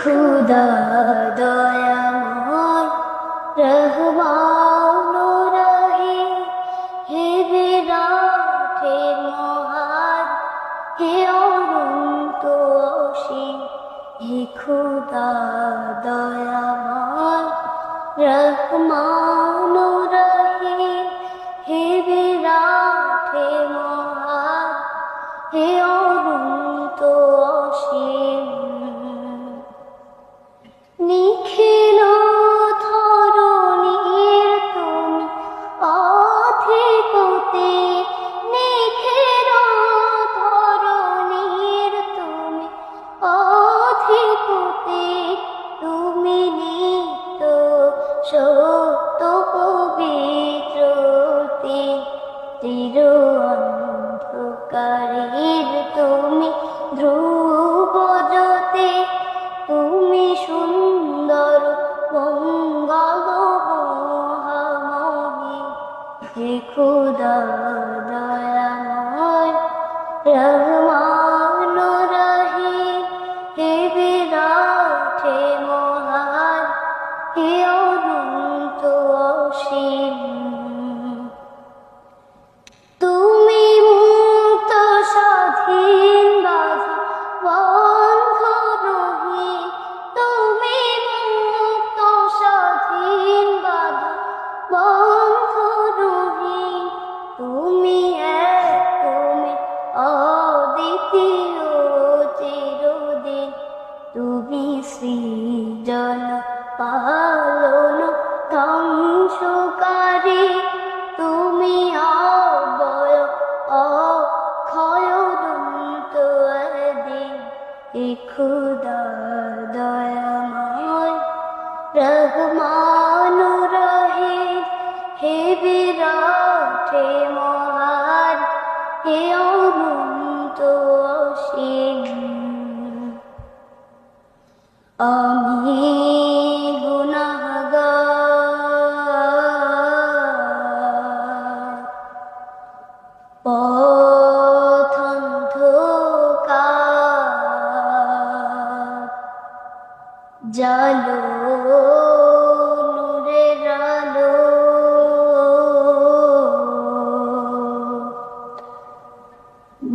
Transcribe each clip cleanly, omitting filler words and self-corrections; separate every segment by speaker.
Speaker 1: খুদা দয়াময় রহমান রহিম, হে বিরাট হে মহান, হে অনন্ত অসীম। হে খুদা দয়াময় রহমান রহিম, হে বিরাট হে মহান, হে অনন্ত অসীম। নিখিল ধরণীর তুমি অধিপতি, নিখিল ধরণীর তুমি অধিপতি। তুমি নিত্য সত্য পবিত্রতি, চির অন্ধকারের তুমি ধ্রুব জ্যোতি। তুমি সুন্দর মঙ্গল মহাময়ী, হে খুদা দয়াময় রহমান রহিম, হে বিরাট হে মহান, হে অনন্ত অসীম। তুমি মুক্ত স্বাধীন বাধা বন্ধ রহিম, তুমি মুক্ত স্বাধীন বাধা বন্ধ রহিম। তুমি এক, তুমি অদ্বিতীয় চিরদিন। তুমি সৃজন পালন ধ্বংসকারী, তুমি অব্যয় অক্ষয় অনন্ত আদিম। হে খুদা দয়াময় রহমান রহিম, হে বিরাট হে মহান, হে অনন্ত অসীম। আমি গুনাহগার, পথ অন্ধকার, জালো নূরের আলো,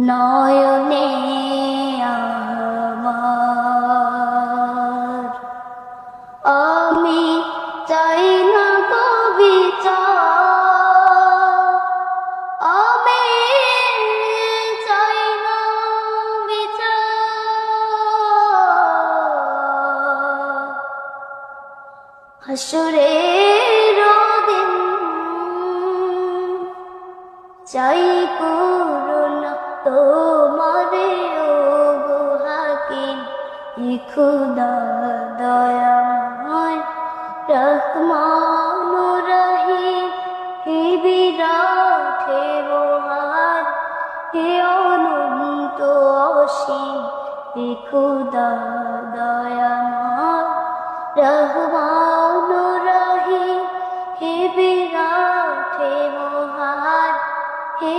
Speaker 1: নয়নে আমার। আমি চাই না বিচার, আমি চাই না বিচার। হাসরের দিন চাই করুণা তোমারে ও গো হাকিম। হে খুদা দয়াময় রহমান রহিম, হে বিরাট হে মহান, হে অনন্ত অসীম। হে খুদা দয়াময় রহমান রহিম, হে বিরাট হে মহান, হে